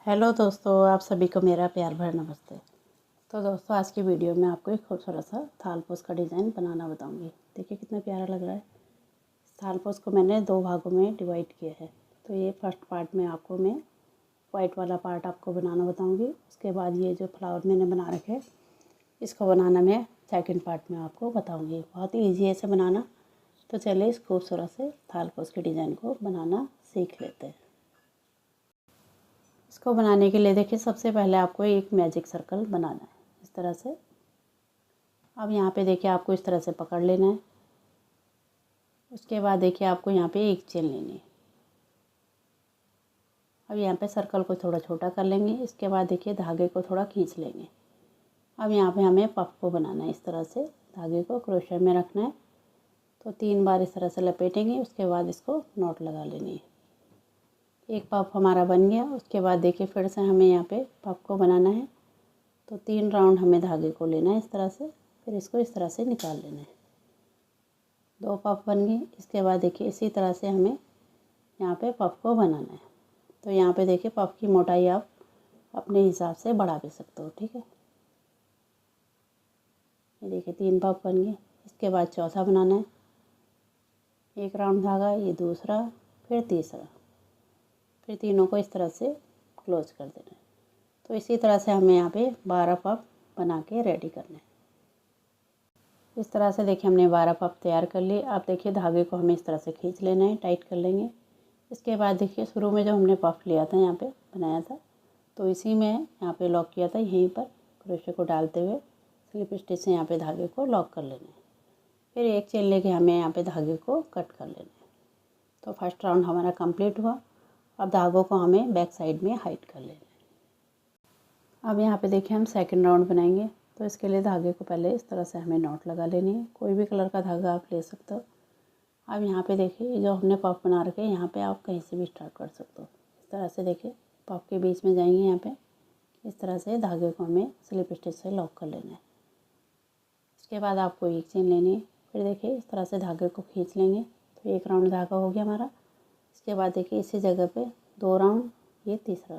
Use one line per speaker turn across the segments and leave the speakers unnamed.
Hello दोस्तों, आप सभी को मेरा प्यार भरा नमस्ते। तो दोस्तों, आज की वीडियो में आपको एक खूबसूरत सा थालपोस का डिज़ाइन बनाना बताऊंगी। देखिए कितना प्यारा लग रहा है। थालपोस को मैंने 2 भागों में डिवाइड किया है। तो ये फर्स्ट पार्ट में आपको मैं वाइट वाला पार्ट आपको बनाना बताऊंगी। उसके बाद ये जो फ्लावर मैंने बना रखे इसको बनाना मैं सेकंड पार्ट में आपको बताऊँगी। बहुत ही ईजी है इसे बनाना। तो चलिए इस खूबसूरत से थालपोस के डिज़ाइन को बनाना सीख लेते हैं। इसको बनाने के लिए देखिए सबसे पहले आपको एक मैजिक सर्कल बनाना है इस तरह से। अब यहाँ पे देखिए आपको इस तरह से पकड़ लेना है। उसके बाद देखिए आपको यहाँ पे एक चेन लेनी है। अब यहाँ पे सर्कल को थोड़ा छोटा कर लेंगे। इसके बाद देखिए धागे को थोड़ा खींच लेंगे। अब यहाँ पे हमें पफ को बनाना है। इस तरह से धागे को क्रोशे में रखना है। तो 3 बार इस तरह से लपेटेंगे। उसके बाद इसको नॉट लगा लेनी है। एक पफ हमारा बन गया। उसके बाद देखिए फिर से हमें यहाँ पे पफ को बनाना है। तो 3 राउंड हमें धागे को लेना है इस तरह से। फिर इसको इस तरह से निकाल लेना है। 2 पफ बन गए। इसके बाद देखिए इसी तरह से हमें यहाँ पे पफ को बनाना है। तो यहाँ पे देखिए पफ की मोटाई आप अपने हिसाब से बढ़ा भी सकते हो, ठीक है। ये देखिए 3 पफ बन गए। इसके बाद चौथा बनाना है। 1 राउंड धागा, ये दूसरा, फिर तीसरा, फिर तीनों को इस तरह से क्लोज कर देना है। तो इसी तरह से हमें यहाँ पे 12 पफ बना के रेडी करना है। इस तरह से देखिए हमने 12 पफ तैयार कर लिए। अब देखिए धागे को हमें इस तरह से खींच लेना है, टाइट कर लेंगे। इसके बाद देखिए शुरू में जो हमने पफ लिया था यहाँ पे बनाया था, तो इसी में यहाँ पे लॉक किया था। यहीं पर क्रोशे को डालते हुए स्लिप स्टिच से यहाँ पे धागे को लॉक कर लेना है। फिर एक चेन लेके हमें यहाँ पे धागे को कट कर लेना है। तो फर्स्ट राउंड हमारा कंप्लीट हुआ। अब धागों को हमें बैक साइड में हाइड कर लेना है। अब यहाँ पे देखिए हम सेकंड राउंड बनाएंगे। तो इसके लिए धागे को पहले इस तरह से हमें नॉट लगा लेनी है। कोई भी कलर का धागा आप ले सकते हो। अब यहाँ पे देखिए जो हमने पफ बना रखे हैं, यहाँ पे आप कहीं से भी स्टार्ट कर सकते हो। इस तरह से देखिए पफ के बीच में जाएंगे। यहाँ पे इस तरह से धागे को हमें स्लिप स्टिच से लॉक कर लेना है। इसके बाद आपको एक चेन लेनी है। फिर देखिए इस तरह से धागे को खींच लेंगे। तो 1 राउंड धागा हो गया हमारा। इसके बाद देखिए इसी जगह पे 2 राउंड, ये तीसरा,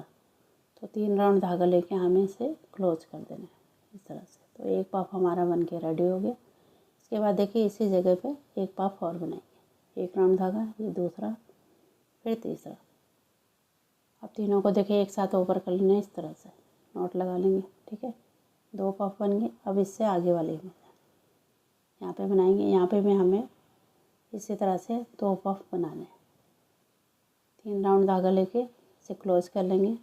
तो 3 राउंड धागा लेके हमें इसे क्लोज कर देना है इस तरह से। तो एक पफ हमारा बन के रेडी हो गया। इसके बाद देखिए इसी जगह पे एक पफ और बनाएंगे। 1 राउंड धागा, ये दूसरा, फिर तीसरा। अब तीनों को देखिए एक साथ ऊपर कर लेना है इस तरह से, नॉट लगा लेंगे, ठीक है। 2 पफ बन गए। अब इससे आगे वाले में यहाँ पे बनाएंगे। यहाँ पे भी हमें इसी तरह से 2 पफ बनाने हैं। 3 राउंड धागा लेके इसे क्लोज कर लेंगे।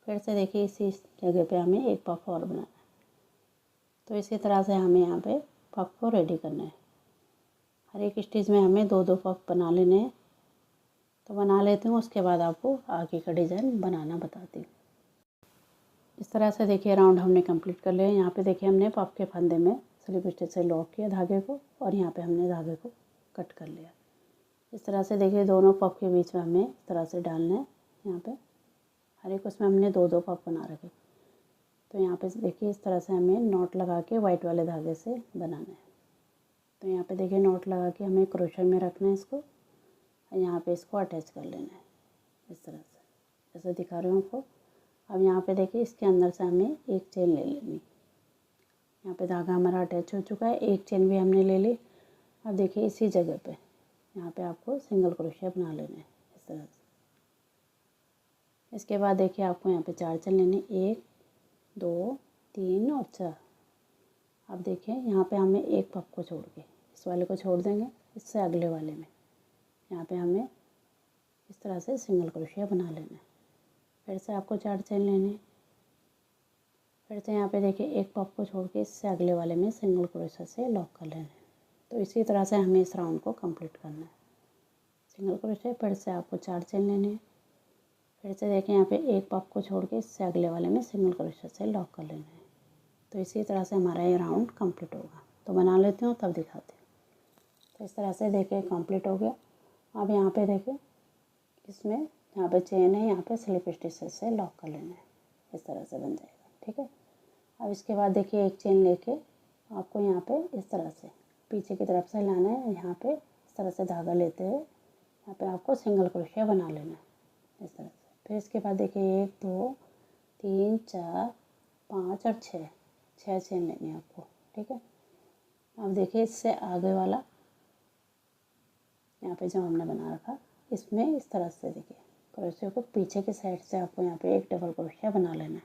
फिर से देखिए इसी जगह पे हमें एक पफ और बनाना है। तो इसी तरह से हमें यहाँ पे पफ को रेडी करना है। हर एक स्टिच में हमें 2-2 पफ बना लेने हैं। तो बना लेती हूँ, उसके बाद आपको आगे का डिज़ाइन बनाना बताती हूँ। इस तरह से देखिए राउंड हमने कंप्लीट कर लिया। यहाँ पे देखिए हमने पफ के फंदे में स्लिप स्टिच से लॉक किया धागे को, और यहाँ पे हमने धागे को कट कर लिया। इस तरह से देखिए दोनों पफ के बीच में हमें इस तरह से डालना है। यहाँ पे हर एक उसमें हमने 2-2 पफ बना रखे। तो यहाँ पे देखिए इस तरह से हमें नॉट लगा के वाइट वाले धागे से बनाना है। तो यहाँ पे देखिए नॉट लगा के हमें क्रोशे में रखना है इसको, और यहाँ पे इसको अटैच कर लेना है इस तरह से, जैसे दिखा रही हूँ आपको। अब यहाँ पे देखिए इसके अंदर से हमें एक चेन ले लेनी। यहाँ पे धागा हमारा अटैच हो चुका है, एक चेन भी हमने ले ली। अब देखिए इसी जगह पे यहाँ पे आपको सिंगल क्रोशिया बना लेना है इस तरह से। इसके बाद देखिए आपको यहाँ पे 4 चेन लेने, 1, 2, 3 और 4। अब देखिए यहाँ पे हमें एक पफ को छोड़ के इस वाले को छोड़ देंगे। इससे अगले वाले में यहाँ पे हमें इस तरह से सिंगल क्रोशिया बना लेना है। फिर से आपको 4 चेन लेने। फिर से यहाँ पे देखिए एक पफ को छोड़ के इससे अगले वाले में सिंगल क्रोशिया से लॉक कर लेना है। तो इसी तरह से हमें इस राउंड को कंप्लीट करना है। सिंगल क्रोशिया, फिर से आपको 4 चेन लेने हैं। फिर से देखिए यहाँ पे एक पफ को छोड़ के इससे अगले वाले में सिंगल क्रोशिया से लॉक कर लेना है। तो इसी तरह से हमारा ये राउंड कंप्लीट होगा। तो बना लेती हूँ तब दिखाती हूँ। तो इस तरह से देखिए कंप्लीट हो गया। अब यहाँ पे देखिए इसमें यहाँ पे चेन है, यहाँ पे स्लिप स्टिच से लॉक कर लेना है। इस तरह से बन जाएगा, ठीक है। अब इसके बाद देखिए एक चेन लेके आपको यहाँ पे इस तरह से पीछे की तरफ से लाना है। यहाँ पे इस तरह से धागा लेते हुए यहाँ पे आपको सिंगल क्रोशिया बना लेना है इस तरह से। फिर इसके बाद देखिए 1, 2, 3 4 5 और 6 चेन लेनी है आपको। ठीक है, अब देखिए इससे आगे वाला यहाँ पे जो हमने बना रखा, इसमें इस तरह से देखिए क्रोशिया को पीछे की साइड से आपको यहाँ पे एक डबल क्रोशिया बना लेना है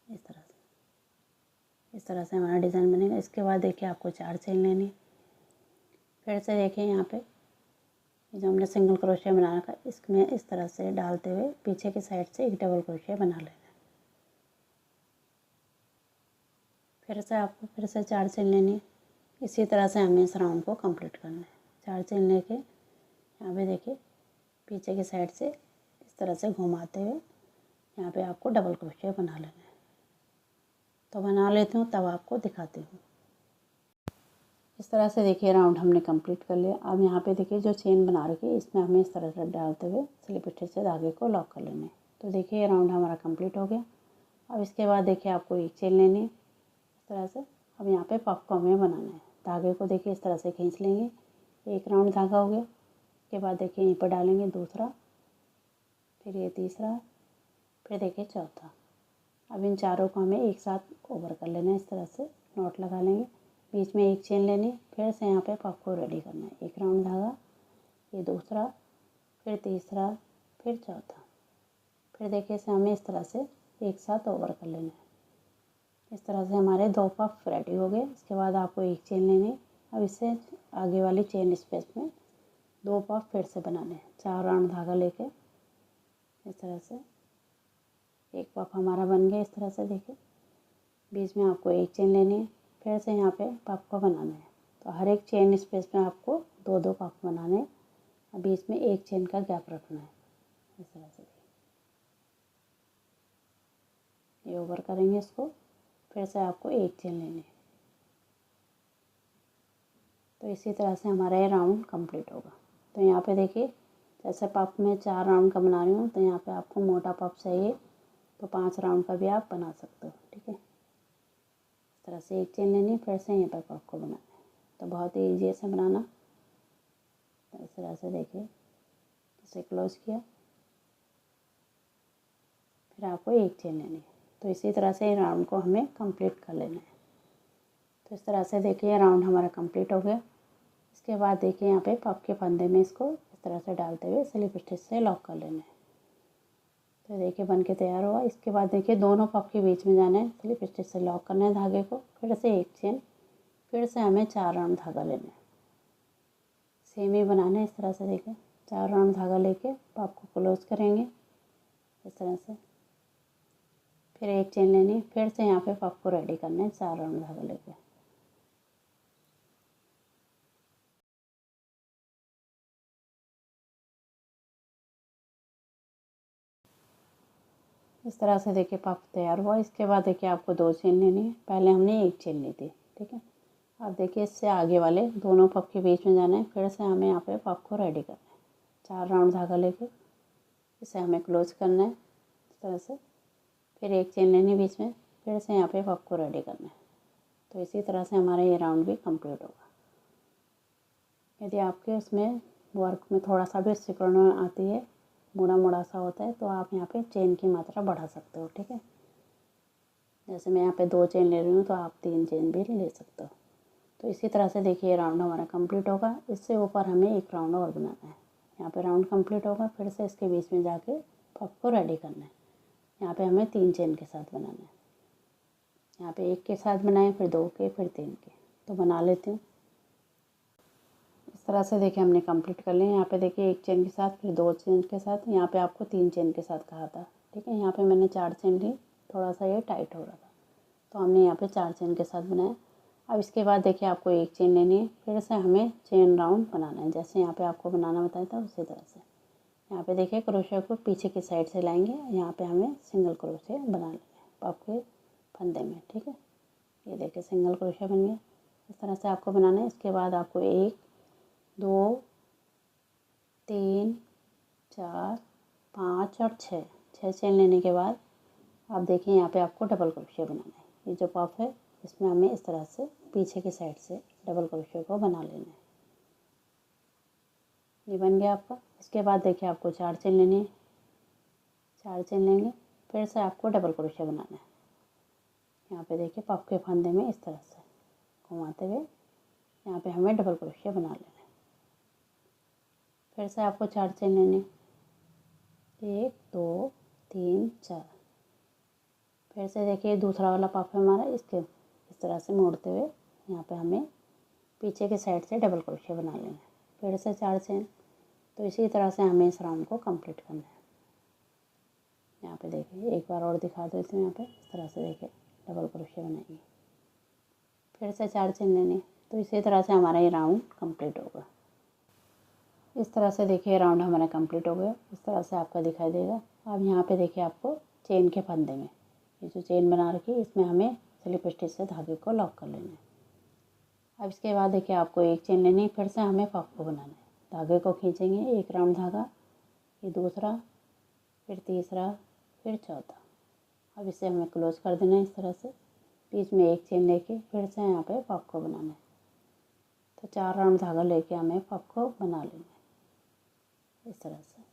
इस तरह से। इस तरह से हमारा डिज़ाइन बनेगा। इसके बाद देखिए आपको 4 चेन लेनी है। फिर से देखिए यहाँ पे ये जो हमने सिंगल क्रोशिया बना रखा, इसमें इस तरह से डालते हुए पीछे की साइड से एक डबल क्रोशिया बना लेना है। फिर से आपको फिर से 4 चेन लेनी है। इसी तरह से हमें इस राउंड को कंप्लीट करना है। 4 चेन लेके यहाँ पे देखिए पीछे की साइड से इस तरह से घुमाते हुए यहाँ पे आपको डबल क्रोशिया बना लेना है। तो बना लेती हूँ तब आपको दिखाती हूँ। इस तरह से देखिए राउंड हमने कंप्लीट कर लिया। अब यहाँ पे देखिए जो चेन बना रखी है, इसमें हमें इस तरह से डालते हुए स्लिप स्टिच से धागे को लॉक कर लेना है। तो देखिए ये राउंड हमारा कंप्लीट हो गया। अब इसके बाद देखिए आपको एक चेन लेनी है इस तरह से। अब यहाँ पे पफ को हमें बनाना है। धागे को देखिए इस तरह से खींच लेंगे, एक राउंड धागा हो गया। उसके बाद देखिए यहीं पर डालेंगे दूसरा, फिर ये तीसरा, फिर देखिए चौथा। अब इन चारों को हमें एक साथ ओवर कर लेना है। इस तरह से नॉट लगा लेंगे, बीच में एक चेन लेनी, फिर से यहाँ पे पफ को रेडी करना है। एक राउंड धागा, ये दूसरा, फिर तीसरा, फिर चौथा। फिर देखिए इसे हमें इस तरह से एक साथ ओवर कर लेना है। इस तरह से हमारे 2 पफ रेडी हो गए। इसके बाद आपको एक चेन लेनी है। अब इससे आगे वाली चेन स्पेस में 2 पफ फिर से बनाने हैं। 4 राउंड धागा लेके इस तरह से एक पफ हमारा बन गया। इस तरह से देखिए बीच में आपको एक चेन लेनी है, फिर से यहाँ पे पफ को बनाना है। तो हर एक चेन स्पेस में आपको 2-2 पफ बनाने हैं और बीच में एक चेन का गैप रखना है। इस तरह से ये ओवर करेंगे इसको, फिर से आपको एक चेन लेनी है। तो इसी तरह से हमारा ये राउंड कंप्लीट होगा। तो यहाँ पे देखिए जैसे पफ में 4 राउंड का बना रही हूँ, तो यहाँ पे आपको मोटा पफ चाहिए तो 5 राउंड का भी आप बना सकते हो। ठीक है, इस तरह से एक चेन लेनी है, फिर से यहाँ पर पफ को बनाना है। तो बहुत ही ईजी है इसे बनाना। तो इस तरह से देखिए इसे क्लोज किया, फिर आपको एक चेन लेनी है। तो इसी तरह से राउंड को हमें कंप्लीट कर लेना है। तो इस तरह से देखिए राउंड हमारा कंप्लीट हो गया। इसके बाद देखिए यहाँ पे पफ के फंदे में इसको इस तरह से डालते हुए स्लिप स्टिच से लॉक कर लेना है। तो देखिए बन के तैयार हुआ। इसके बाद देखिए दोनों पफ के बीच में जाना है, स्लिप स्टिच से लॉक करना है धागे को, फिर से एक चेन, फिर से हमें 4 राउंड धागा लेना है। सेम ही बनाना है। इस तरह से देखिए 4 राउंड धागा लेके पफ को क्लोज करेंगे इस तरह से, फिर एक चेन लेनी, फिर से यहाँ पे पफ को रेडी करना है 4 राउंड धागा लेके। इस तरह से देखिए पफ तैयार हुआ। इसके बाद देखिए आपको 2 चेन लेनी है। पहले हमने एक चेन ली थी। ठीक है, अब देखिए इससे आगे वाले दोनों पफ के बीच में जाना है, फिर से हमें यहाँ पे पफ को रेडी करना है। 4 राउंड धागा लेके इसे हमें क्लोज करना है इस तरह से, फिर एक चेन लेनी बीच में, फिर से यहाँ पे पफ को रेडी करना है। तो इसी तरह से हमारा ये राउंड भी कंप्लीट होगा। यदि आपके उसमें वर्क में थोड़ा सा भी सिकुड़न आती है, मुड़ा मुड़ा सा होता है, तो आप यहाँ पे चेन की मात्रा बढ़ा सकते हो। ठीक है, जैसे मैं यहाँ पे 2 चेन ले रही हूँ तो आप 3 चेन भी ले सकते हो। तो इसी तरह से देखिए राउंड हमारा कंप्लीट होगा। इससे ऊपर हमें एक राउंड और बनाना है। यहाँ पे राउंड कंप्लीट होगा, फिर से इसके बीच में जाके पफ को रेडी करना है। यहाँ पे हमें 3 चेन के साथ बनाना है। यहाँ पे एक के साथ बनाए, फिर 2 के, फिर 3 के। तो बना लेती हूँ। इस तरह से देखिए हमने कंप्लीट कर लिया। यहाँ पे देखिए एक चेन के साथ, फिर 2 चेन के साथ, यहाँ पे आपको 3 चेन के साथ कहा था। ठीक है, यहाँ पे मैंने 4 चेन ली, थोड़ा सा ये टाइट हो रहा था, तो हमने यहाँ पे 4 चेन के साथ बनाया। अब इसके बाद देखिए आपको एक चेन लेनी है, फिर से हमें चेन राउंड बनाना है, जैसे यहाँ पे आपको बनाना बताया था उसी तरह से। यहाँ पे देखिए क्रोशिया को पीछे की साइड से लाएंगे, यहाँ पे हमें सिंगल क्रोशिया बना लेना है पफ के फंदे में। ठीक है, ये देखिए सिंगल क्रोशिया बन गया। इस तरह से आपको बनाना है। इसके बाद आपको 1 2 3 4 5 और 6 चेन लेने के बाद आप देखिए यहाँ पे आपको डबल क्रोशिया बनाना है। ये जो पफ है इसमें हमें इस तरह से पीछे की साइड से डबल क्रोशिया को बना लेना है। ये बन गया आपका। इसके बाद देखिए आपको 4 चेन लेनी है। 4 चेन लेंगे, फिर से आपको डबल क्रोशिया बनाना है। यहाँ पे देखिए पफ के फंदे में इस तरह से घुमाते हुए यहाँ पे हमें डबल क्रोशिया बना लेना है। फिर से आपको 4 चेन लेने, 1 2 3 4। फिर से देखिए दूसरा वाला पफ है हमारा, इसके इस तरह से मोड़ते हुए यहाँ पे हमें पीछे के साइड से डबल क्रोशिया बना लेना है। फिर से 4 चेन। तो इसी तरह से हमें इस राउंड को कंप्लीट करना है। यहाँ पे देखिए एक बार और दिखा देती हूँ। यहाँ पे इस तरह से देखिए डबल क्रोशिया बनाएंगे। फिर से 4 चेन लेने। तो इसी तरह से हमारा ये राउंड कंप्लीट होगा। इस तरह से देखिए राउंड हमारा कंप्लीट हो गया। इस तरह से आपका दिखाई देगा। अब यहाँ पे देखिए आपको चेन के फंदे में ये जो चेन बना रखी है इसमें हमें स्लिप स्टिच से धागे को लॉक कर लेना है। अब इसके बाद देखिए आपको एक चेन लेनी है। फिर से हमें पफ को बनाना है। धागे को खींचेंगे, एक राउंड धागा, ये दूसरा, फिर तीसरा, फिर चौथा। अब इसे हमें क्लोज कर देना है इस तरह से। बीच में एक चेन लेके फिर से यहाँ पे पफ को बनाना है। तो 4 राउंड धागा लेके हमें पफ को बना लेना है इस तरह से।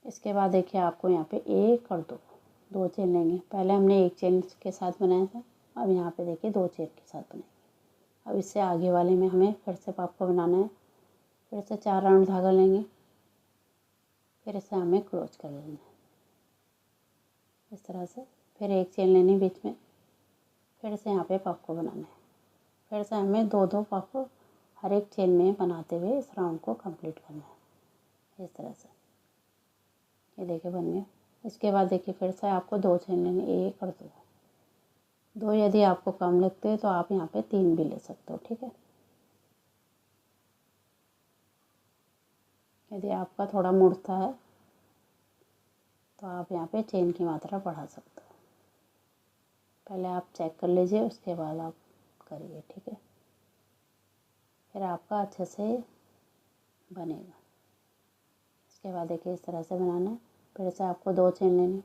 इसके बाद देखिए आपको यहाँ पे 1 और 2 चेन लेंगे। पहले हमने एक चेन के साथ बनाया था, अब यहाँ पे देखिए 2 चेन के साथ बनाएंगे। अब इससे आगे वाले में हमें फिर से पफ को बनाना है। फिर से 4 राउंड धागा लेंगे, फिर इसे हमें क्लोज कर लेना है इस तरह से। फिर एक चेन लेनी बीच में, फिर से यहाँ पे पफ को बनाना है। फिर से हमें 2 पफ हर एक चेन में बनाते हुए इस राउंड को कंप्लीट करना है इस तरह से। ये देखिए बन गया। इसके बाद देखिए फिर से आपको 2 चेन लेनी, 1 और 2। यदि आपको कम लगते हैं तो आप यहाँ पे 3 भी ले सकते हो, ठीक है। यदि आपका थोड़ा मुड़ता है तो आप यहाँ पे चेन की मात्रा बढ़ा सकते हो। पहले आप चेक कर लीजिए, उसके बाद आप करिए, ठीक है। फिर आपका अच्छे से बनेगा। इसके बाद देखिए इस तरह से बनाना है। फिर से आपको 2 चेन लेनी।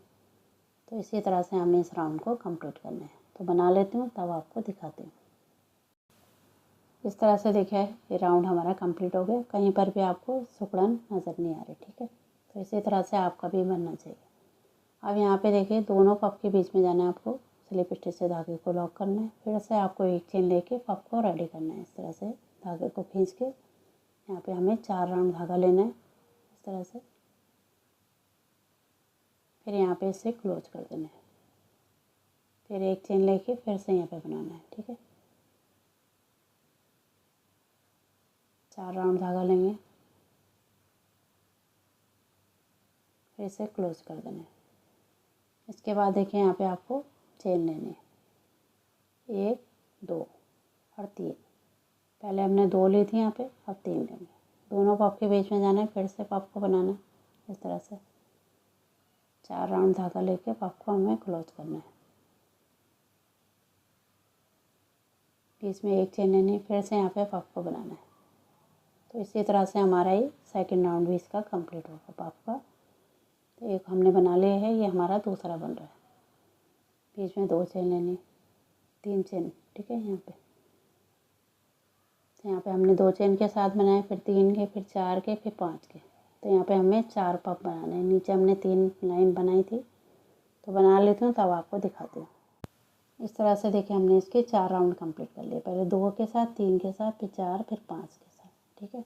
तो इसी तरह से हमें इस राउंड को कंप्लीट करना है। तो बना लेती हूँ तब आपको दिखाती हूँ। इस तरह से देखिए ये राउंड हमारा कंप्लीट हो गया। कहीं पर भी आपको सिकुड़न नज़र नहीं आ रही, ठीक है। तो इसी तरह से आपका भी बनना चाहिए। अब यहाँ पे देखिए दोनों पफ के बीच में जाना है आपको, स्लिप स्टिच से धागे को लॉक करना है। फिर से आपको एक चेन लेके पफ को रेडी करना है। इस तरह से धागे को खींच के यहाँ पे हमें 4 राउंड धागा लेना है इस तरह से। फिर यहाँ पे इसे क्लोज कर देना है। फिर एक चेन लेके फिर से यहाँ पे बनाना है, ठीक है। 4 राउंड धागा लेंगे, फिर इसे क्लोज कर देना है। इसके बाद देखिए यहाँ पे आपको चेन लेनी है, 1 2 और 3। पहले हमने 2 ली थी यहाँ पे, अब 3 लेंगे। दोनों पफ के बीच में जाना है, फिर से पफ को बनाना है इस तरह से। 4 राउंड धागा लेके पफ को हमें क्लोज करना है। बीच में एक चेन लेनी है, फिर से यहाँ पे पफ को बनाना है। तो इसी तरह से हमारा ये सेकंड राउंड भी इसका कंप्लीट होगा पफ का। तो एक हमने बना लिया है, ये हमारा दूसरा बन रहा है। बीच में 2 चेन लेनी, 3 चेन, ठीक है। यहाँ पे तो यहाँ पे हमने 2 चेन के साथ बनाए, फिर 3 के, फिर 4 के, फिर 5 के। तो यहाँ पे हमें 4 पफ बनाने हैं। नीचे हमने 3 लाइन बनाई थी, तो बना लेती हूँ तब आपको दिखाती हूँ। इस तरह से देखिए हमने इसके 4 राउंड कंप्लीट कर लिए। पहले 2 के साथ, 3 के साथ, फिर 4, फिर 5 के साथ, ठीक है।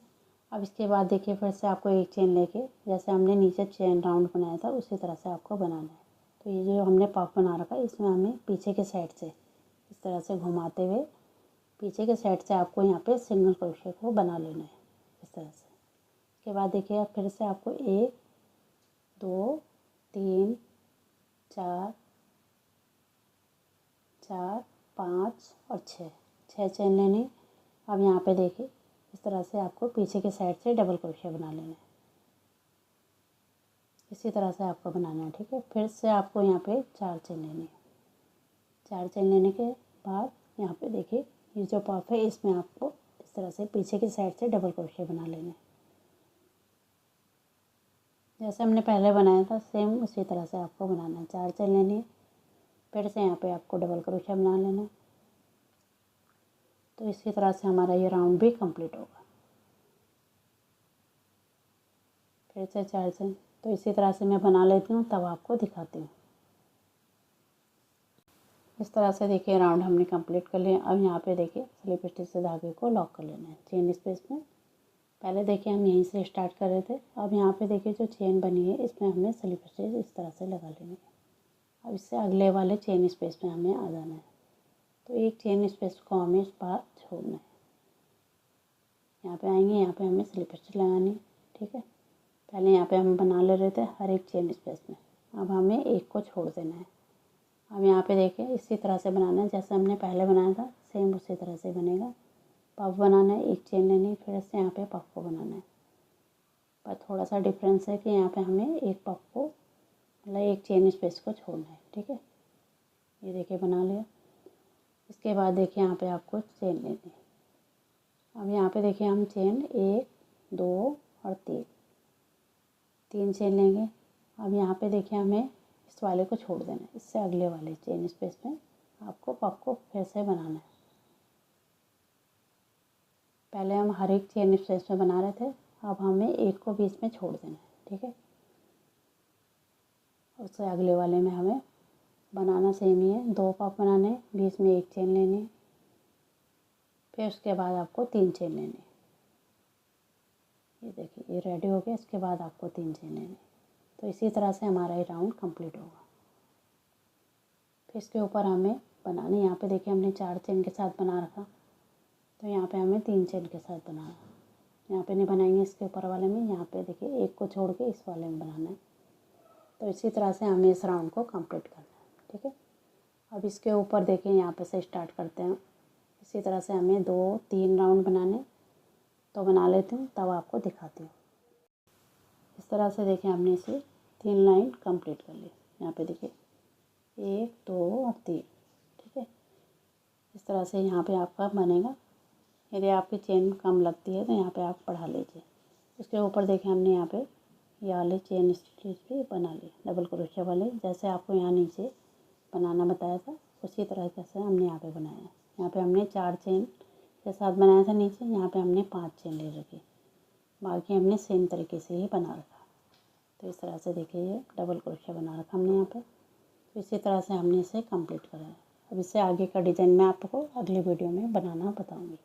अब इसके बाद देखिए फिर से आपको एक चेन लेके, जैसे हमने नीचे चेन राउंड बनाया था उसी तरह से आपको बनाना है। तो ये जो हमने पफ बना रखा है इसमें हमें पीछे के साइड से इस तरह से घुमाते हुए पीछे के साइड से आपको यहाँ पे सिंगल क्रोशिया को बना लेना है इस तरह से। इसके बाद देखिए फिर से आपको 1 2 3 4 4 5 और 6 चेन लेनी। अब यहाँ पे देखिए इस तरह से आपको पीछे के साइड से डबल क्रोशिया बना लेना है। इसी तरह से आपको बनाना है, ठीक है। फिर से आपको यहाँ पे 4 चेन लेनी है। 4 चेन लेने के बाद यहाँ पे देखिए ये जो पफ है इसमें आपको इस तरह से पीछे की साइड से डबल क्रोशिया बना लेना है। जैसे हमने पहले बनाया था सेम उसी तरह से आपको बनाना है। 4 चेन लेनी है, फिर से यहाँ पे आपको डबल क्रोशिया बना लेना है। तो इसी तरह से हमारा ये राउंड भी कंप्लीट होगा। फिर से 4 चेन, तो इसी तरह से मैं बना लेती हूँ, तब आपको दिखाती हूँ। इस तरह से देखिए राउंड हमने कंप्लीट कर लिया। अब यहाँ पे देखिए स्लिप स्टिच से धागे को लॉक कर लेना है चेन स्पेस में। पहले देखिए हम यहीं से स्टार्ट कर रहे थे। अब यहाँ पे देखिए जो चेन बनी है इसमें हमें स्लिप स्टिच इस तरह से लगा लेनी है। अब इससे अगले वाले चेन स्पेस में हमें आ जाना है। तो एक चेन स्पेस को हमें इस बार छोड़ना है। यहाँ पे आएंगे, यहाँ पे हमें स्लिप स्टिच लगानी है। ठीक है, पहले यहाँ पे हम बना ले रहे थे हर एक चेन स्पेस में। अब हमें एक को छोड़ देना है। अब यहाँ पे देखिए इसी तरह से बनाना है जैसे हमने पहले बनाया था, सेम उसी तरह से बनेगा। पफ बनाना है, एक चेन लेनी है, फिर से यहाँ पे पफ को बनाना है। पर थोड़ा सा डिफरेंस है कि यहाँ पे हमें एक पफ को मतलब एक चेन स्पेस को छोड़ना है। ठीक है, ये देखिए बना लिया। इसके बाद देखिए यहाँ पे आपको चेन लेनी है। अब यहाँ पे देखिए हम चेन 1, 2 और 3 चेन लेंगे। अब यहाँ पे देखिए हमें इस वाले को छोड़ देना है। इससे अगले वाले चेन स्पेस में आपको पफ को फिर से बनाना है। पहले हम हर एक चेन स्पेस में बना रहे थे, अब हमें एक को बीच में छोड़ देना है। ठीक है, उससे अगले वाले में हमें बनाना सेम ही है। 2 पफ बनाने, बीच में एक चेन लेनी है, फिर उसके बाद आपको 3 चेन लेनी है। ये देखिए ये रेडी हो गया। इसके बाद आपको 3 चेन लेनी है। तो इसी तरह से हमारा ये राउंड कंप्लीट होगा। फिर इसके ऊपर हमें बनाने, यहाँ पे देखिए हमने 4 चेन के साथ बना रखा, तो यहाँ पे हमें 3 चेन के साथ बनाना है। यहाँ पे नहीं बनाएंगे इसके ऊपर वाले में, यहाँ पे देखिए एक को छोड़ के इस वाले में बनाना है। तो इसी तरह से हमें इस राउंड को कंप्लीट करना है। ठीक है, अब इसके ऊपर देखिए यहाँ पे से स्टार्ट करते हैं। इसी तरह से हमें 2-3 राउंड बनाने, तो बना लेती हूँ तब आपको दिखाती हूँ। इस तरह से देखिए हमने इसे 3 लाइन कंप्लीट कर ली। यहाँ पे देखिए 1, 2 और 3। ठीक है, इस तरह से यहाँ पे आपका बनेगा। यदि आपकी चेन कम लगती है तो यहाँ पे आप बढ़ा लीजिए। इसके ऊपर देखिए हमने यहाँ पे ये वाले चेन स्टिच भी बना लिए, डबल क्रोशिया वाले, जैसे आपको यहाँ नीचे बनाना बताया था उसी तरह से हमने यहाँ पे बनाया है। यहाँ पे हमने 4 चेन के साथ बनाया था नीचे, यहाँ पे हमने 5 चेन ले रखी, बाकी हमने सेम तरीके से ही बना रखा। तो इस तरह से देखिए ये डबल क्रोशिया बना रखा हमने यहाँ पे। तो इसी तरह से हमने इसे कंप्लीट करा है। अब इससे आगे का डिज़ाइन मैं आपको अगली वीडियो में बनाना बताऊँगी।